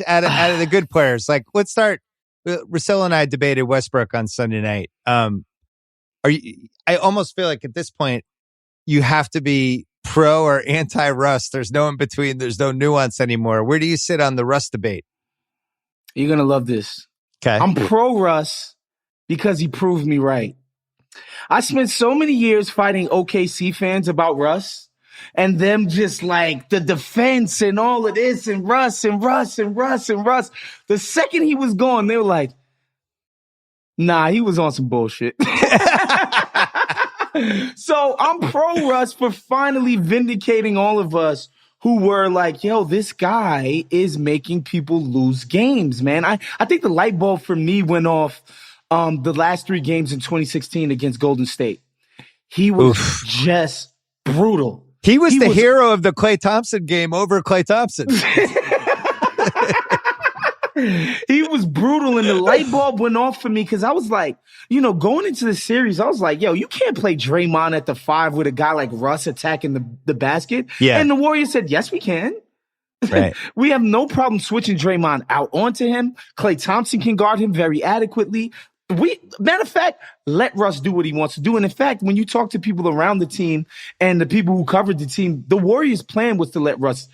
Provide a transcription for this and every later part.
out of the good players, like let's start. Russillo and I debated Westbrook on Sunday night. I almost feel like at this point you have to be pro or anti-Russ. There's no in between. There's no nuance anymore. Where do you sit on the Russ debate? You're going to love this. Okay. I'm pro Russ because he proved me right. I spent so many years fighting OKC fans about Russ and them just like the defense and all of this and Russ and Russ and Russ and Russ. The second he was gone, they were like, nah, he was on some bullshit. So I'm pro Russ for finally vindicating all of us who were like, yo, this guy is making people lose games, man. I think the light bulb for me went off the last 3 games in 2016 against Golden State. He was just brutal. He was the hero of the Klay Thompson game over Klay Thompson. He was brutal, and the light bulb went off for me because I was like, going into the series, I was like, yo, you can't play Draymond at the 5 with a guy like Russ attacking the basket. Yeah. And the Warriors said, yes, we can. Right. We have no problem switching Draymond out onto him. Klay Thompson can guard him very adequately. Matter of fact, let Russ do what he wants to do. And in fact, when you talk to people around the team and the people who covered the team, the Warriors' plan was to let Russ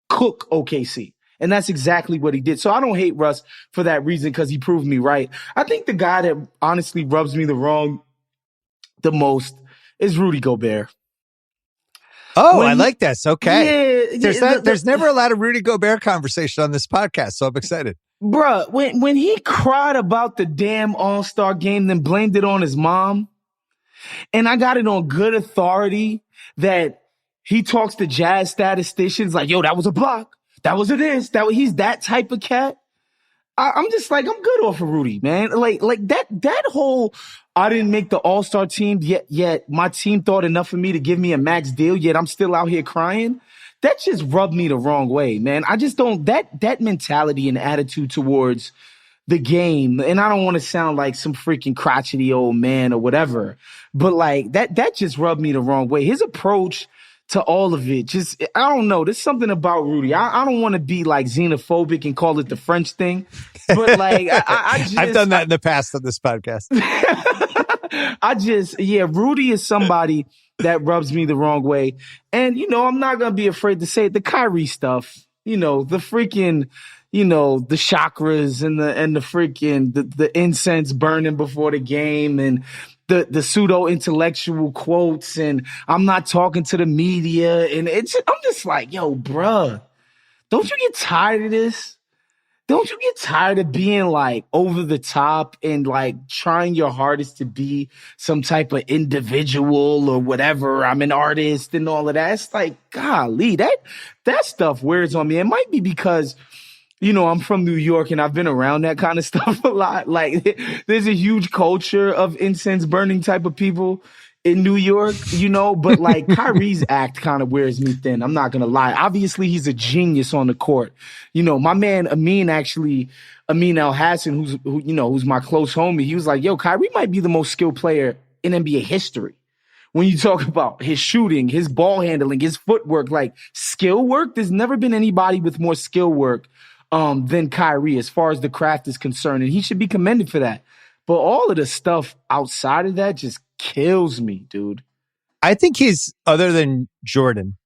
cook OKC. And that's exactly what he did. So I don't hate Russ for that reason because he proved me right. I think the guy that honestly rubs me the most is Rudy Gobert. Oh, I like this. Okay. Yeah, there's never a lot of Rudy Gobert conversation on this podcast, so I'm excited. Bruh, when he cried about the damn All-Star game, then blamed it on his mom, and I got it on good authority that he talks to Jazz statisticians like, yo, that was a block. That was a this. He's that type of cat. I'm just like, I'm good off of Rudy, man. Like that whole, I didn't make the All-Star team yet my team thought enough of me to give me a max deal, yet I'm still out here crying. That just rubbed me the wrong way, man. I just don't, that mentality and attitude towards the game, and I don't want to sound like some freaking crotchety old man or whatever, but like that just rubbed me the wrong way. His approach to all of it, just, I don't know. There's something about Rudy. I don't want to be like xenophobic and call it the French thing, but like, I've done that in the past on this podcast. Rudy is somebody that rubs me the wrong way. And, I'm not going to be afraid to say it. The Kyrie stuff, the freaking, the chakras and the freaking, the incense burning before the game and the pseudo intellectual quotes, and I'm not talking to the media. And I'm just like, yo, bruh, don't you get tired of this? Don't you get tired of being like over the top and like trying your hardest to be some type of individual or whatever? I'm an artist and all of that. It's like, golly, that stuff wears on me. It might be because, I'm from New York and I've been around that kind of stuff a lot. Like there's a huge culture of incense burning type of people in New York, but like Kyrie's act kind of wears me thin. I'm not going to lie. Obviously, he's a genius on the court. My man Amin El Hassan, who's my close homie, he was like, yo, Kyrie might be the most skilled player in NBA history. When you talk about his shooting, his ball handling, his footwork, like skill work, there's never been anybody with more skill work than Kyrie as far as the craft is concerned. And he should be commended for that. But all of the stuff outside of that just kills me, dude. I think he's, other than Jordan,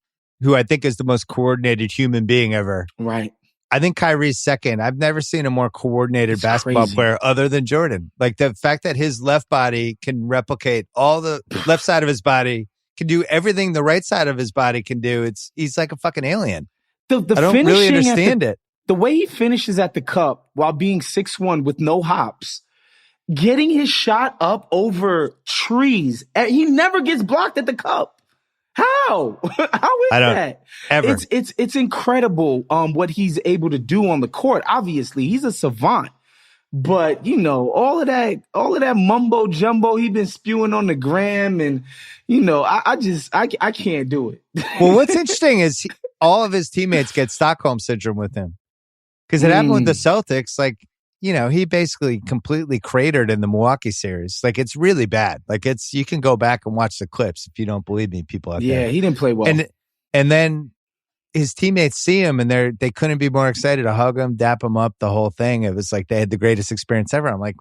who I think is the most coordinated human being ever. Right. I think Kyrie's second. I've never seen a more coordinated basketball player other than Jordan. Like the fact that his left body can replicate all the left side of his body, can do everything the right side of his body can do. He's like a fucking alien. I don't really understand it. The way he finishes at the cup while being 6'1" with no hops, getting his shot up over trees. He never gets blocked at the cup. How? How is that? Ever. It's incredible what he's able to do on the court. Obviously, he's a savant. But, all of that mumbo jumbo he been spewing on the gram, and, I can't do it. Well, what's interesting is all of his teammates get Stockholm syndrome with him. Because it happened with the Celtics, like, he basically completely cratered in the Milwaukee series. Like, it's really bad. Like, you can go back and watch the clips if you don't believe me, people out there. Yeah, he didn't play well. And then his teammates see him and they couldn't be more excited to hug him, dap him up, the whole thing. It was like they had the greatest experience ever. I'm like,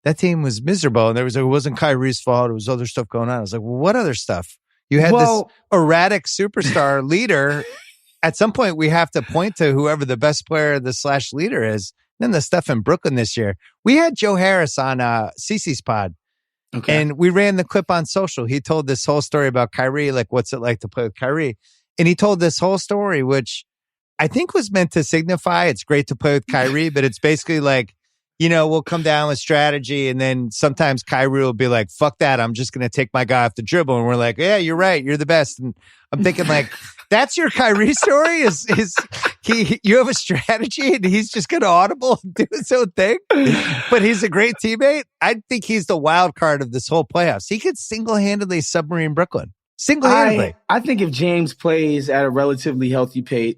that team was miserable, and it wasn't Kyrie's fault. It was other stuff going on. I was like, well, what other stuff? You had this erratic superstar leader. At some point, we have to point to whoever the best player, the / leader is. Then the stuff in Brooklyn this year. We had Joe Harris on Cece's pod. Okay. And we ran the clip on social. He told this whole story about Kyrie, like what's it like to play with Kyrie. And he told this whole story, which I think was meant to signify it's great to play with Kyrie, but it's basically like, we'll come down with strategy, and then sometimes Kyrie will be like, fuck that, I'm just going to take my guy off the dribble. And we're like, yeah, you're right, you're the best. And I'm thinking like, that's your Kyrie story? You have a strategy and he's just going to audible and do his own thing? But he's a great teammate. I think he's the wild card of this whole playoffs. He could single-handedly submarine Brooklyn. Single-handedly. I think if James plays at a relatively healthy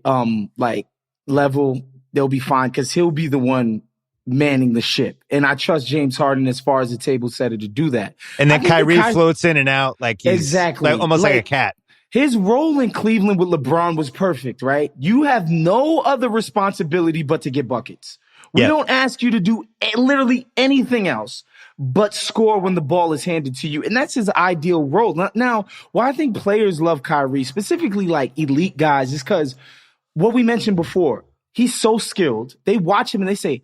level, they'll be fine because he'll be the one manning the ship. And I trust James Harden as far as the table setter to do that. And then Kyrie floats in and out like he's exactly almost like a cat. His role in Cleveland with LeBron was perfect, right? You have no other responsibility but to get buckets. We don't ask you to do literally anything else but score when the ball is handed to you. And that's his ideal role. Now, why I think players love Kyrie, specifically like elite guys, is because what we mentioned before, he's so skilled. They watch him and they say,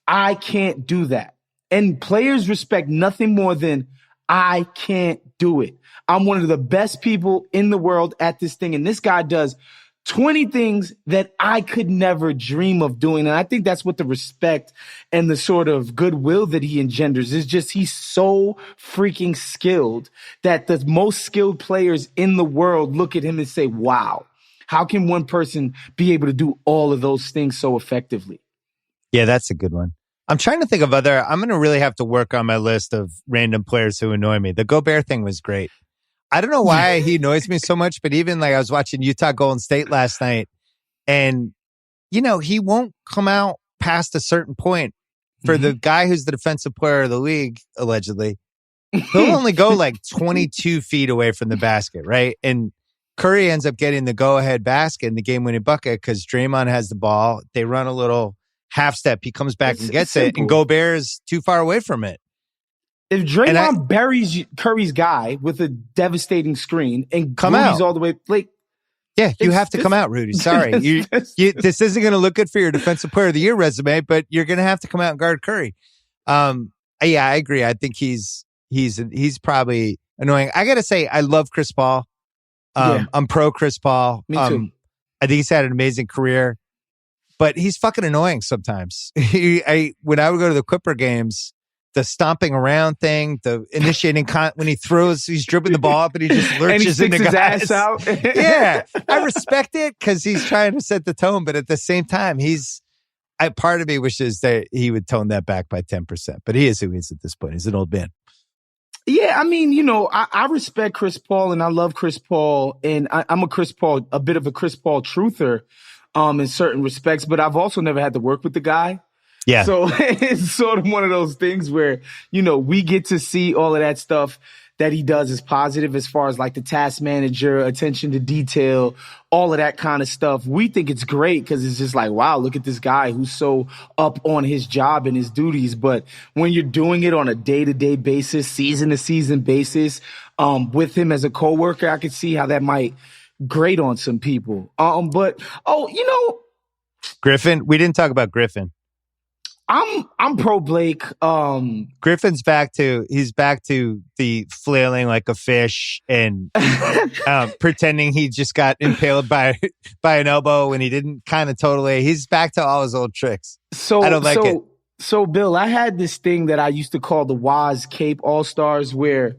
I can't do that. And players respect nothing more than I can't do it. I'm one of the best people in the world at this thing. And this guy does 20 things that I could never dream of doing. And I think that's what the respect and the sort of goodwill that he engenders is just he's so freaking skilled that the most skilled players in the world look at him and say, wow, how can one person be able to do all of those things so effectively? Yeah, that's a good one. I'm trying to think of I'm going to really have to work on my list of random players who annoy me. The Gobert thing was great. I don't know why he annoys me so much, but even like I was watching Utah Golden State last night and, he won't come out past a certain point for the guy who's the defensive player of the league, allegedly. He'll only go like 22 feet away from the basket, right? And Curry ends up getting the go-ahead basket and the game-winning bucket because Draymond has the ball. They run a little half step. He comes back and gets it, and Gobert is too far away from it. If Draymond buries Curry's guy with a devastating screen and Rudy's all the way, you have to come out, Rudy. Sorry, this isn't going to look good for your Defensive Player of the Year resume, but you're going to have to come out and guard Curry. I agree. I think he's probably annoying. I got to say, I love Chris Paul. I'm pro Chris Paul. Me too. I think he's had an amazing career, but he's fucking annoying sometimes. When I would go to the Clipper games, the stomping around thing, the initiating when he throws, he's dribbling the ball up and he just lurches into guys. His ass out. Yeah, I respect it because he's trying to set the tone, but at the same time, part of me wishes that he would tone that back by 10%, but he is who he is at this point. He's an old man. Yeah, I mean, I respect Chris Paul and I love Chris Paul, and I'm a bit of a Chris Paul truther in certain respects, but I've also never had to work with the guy. Yeah. So it's sort of one of those things where, we get to see all of that stuff that he does is positive as far as like the task manager, attention to detail, all of that kind of stuff. We think it's great because it's just like, wow, look at this guy who's so up on his job and his duties. But when you're doing it on a day-to-day basis, season-to-season basis, with him as a coworker, I could see how that might grate on some people. Griffin, we didn't talk about Griffin. I'm pro Blake. Griffin's back to the flailing like a fish and pretending he just got impaled by an elbow when he didn't kind of totally. He's back to all his old tricks. So I don't like it. So Bill, I had this thing that I used to call the Woz Cape All-Stars where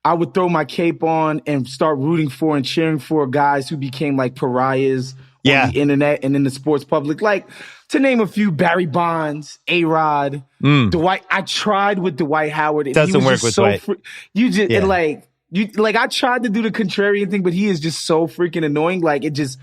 I would throw my cape on and start rooting for and cheering for guys who became like pariahs on the internet and in the sports public. Like, to name a few, Barry Bonds, A-Rod, Dwight. I tried with Dwight Howard. Doesn't work with Dwight. I tried to do the contrarian thing, but he is just so freaking annoying. Like, it just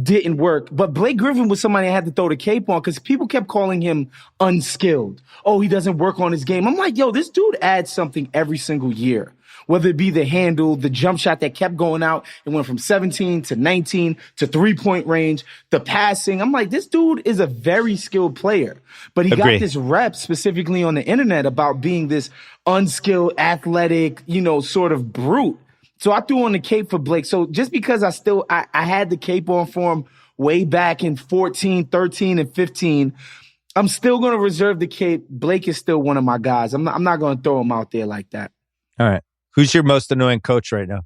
didn't work. But Blake Griffin was somebody I had to throw the cape on because people kept calling him unskilled. Oh, he doesn't work on his game. I'm like, yo, this dude adds something every single year. Whether it be the handle, the jump shot that kept going out, it went from 17 to 19 to 3-point range, the passing. I'm like, this dude is a very skilled player. But he got this rep specifically on the internet about being this unskilled, athletic, sort of brute. So I threw on the cape for Blake. So just because I had the cape on for him way back in 14, 13, and 15, I'm still going to reserve the cape. Blake is still one of my guys. I'm not going to throw him out there like that. All right. Who's your most annoying coach right now?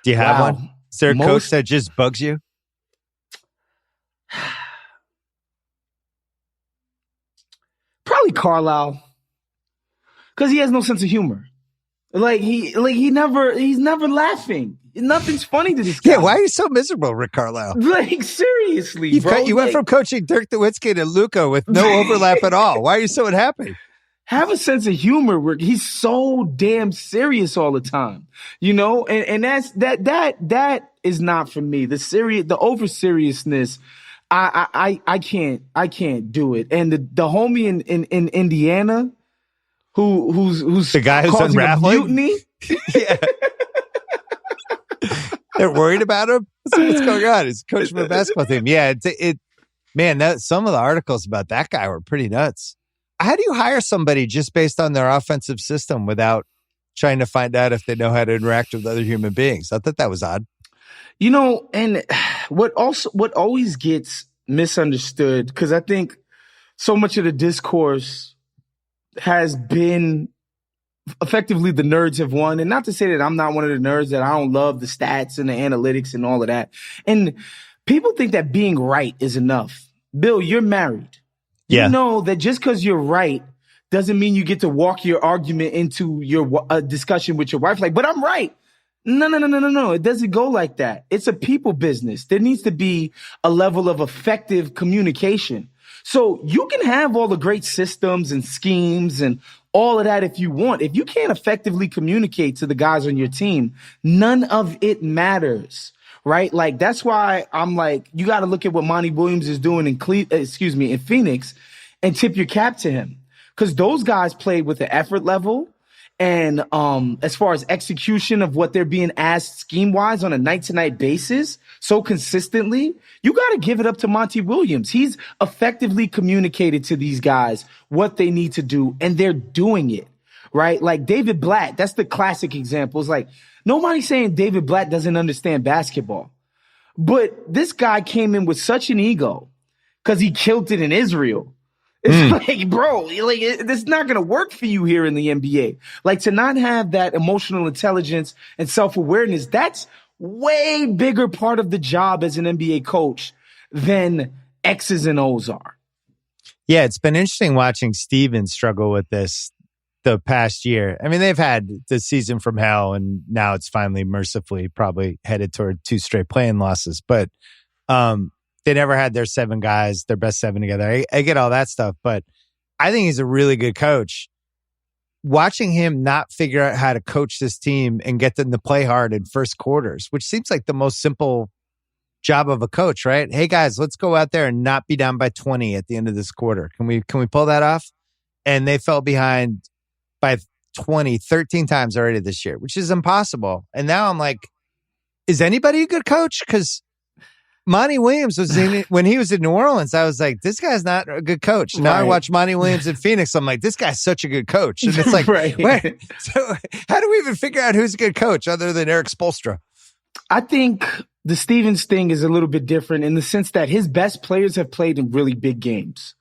Do you have one? Is there a coach that just bugs you? Probably Carlisle. Because he has no sense of humor. He's never laughing. Nothing's funny to this guy. Yeah, why are you so miserable, Rick Carlisle? Seriously, bro. You went from coaching Dirk Nowitzki to Luka with no overlap at all. Why are you so unhappy? Have a sense of humor, Rick. He's so damn serious all the time, and that is not for me. The over seriousness, I can't do it. And the homie in Indiana, who's the guy who's unraveling mutiny. Yeah. They're worried about him. What's going on? He's coaching the basketball team. Yeah, some of the articles about that guy were pretty nuts. How do you hire somebody just based on their offensive system without trying to find out if they know how to interact with other human beings? I thought that was odd. And what always gets misunderstood, because I think so much of the discourse has been effectively the nerds have won. And not to say that I'm not one of the nerds, that I don't love the stats and the analytics and all of that. And people think that being right is enough. Bill, you're married. Yeah. You know that just because you're right doesn't mean you get to walk your argument into your discussion with your wife. But I'm right. No. It doesn't go like that. It's a people business. There needs to be a level of effective communication. So you can have all the great systems and schemes and all of that if you want. If you can't effectively communicate to the guys on your team, none of it matters. Right? That's why I'm you got to look at what Monty Williams is doing in Phoenix and tip your cap to him. Because those guys played with the effort level and as far as execution of what they're being asked scheme-wise on a night-to-night basis so consistently, you got to give it up to Monty Williams. He's effectively communicated to these guys what they need to do, and they're doing it. Right? David Blatt, that's the classic example. It's nobody's saying David Blatt doesn't understand basketball. But this guy came in with such an ego because he killed it in Israel. It's bro, it's not going to work for you here in the NBA. To not have that emotional intelligence and self-awareness, that's way bigger part of the job as an NBA coach than X's and O's are. Yeah, it's been interesting watching Steven struggle with this the past year. I mean, they've had the season from hell, and now it's finally mercifully probably headed toward 2 straight play-in losses. But they never had their 7 guys, their best 7 together. I get all that stuff, but I think he's a really good coach. Watching him not figure out how to coach this team and get them to play hard in first quarters, which seems like the most simple job of a coach, right? Hey guys, let's go out there and not be down by 20 at the end of this quarter. Can we pull that off? And they fell behind by 13 times already this year, which is impossible. And now I'm like, is anybody a good coach? Because Monty Williams was when he was in New Orleans, I was like, this guy's not a good coach. Now I watch Monty Williams in Phoenix. I'm like, this guy's such a good coach. And it's like, wait, so how do we even figure out who's a good coach other than Eric Spoelstra? I think the Stevens thing is a little bit different in the sense that his best players have played in really big games.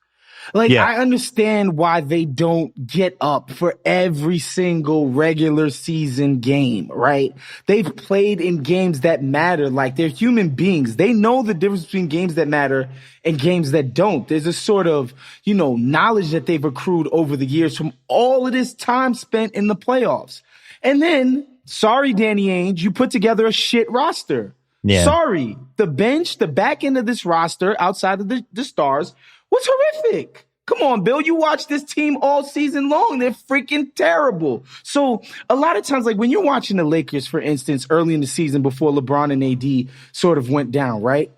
I understand why they don't get up for every single regular season game, right? They've played in games that matter. They're human beings. They know the difference between games that matter and games that don't. There's a sort of, knowledge that they've accrued over the years from all of this time spent in the playoffs. And then, sorry, Danny Ainge, you put together a shit roster. Yeah. Sorry. The bench, the back end of this roster outside of the stars was horrific. Come on, Bill. You watch this team all season long. They're freaking terrible. So a lot of times, like when you're watching the Lakers, for instance, early in the season before LeBron and AD sort of went down, right?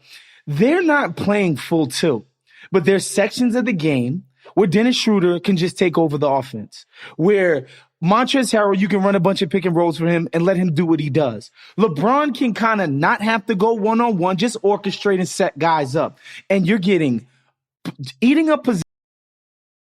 They're not playing full tilt, but there's sections of the game where Dennis Schroeder can just take over the offense, where Montrezl Harrell, you can run a bunch of pick and rolls for him and let him do what he does. LeBron can kind of not have to go one-on-one, just orchestrate and set guys up. And you're eating up position.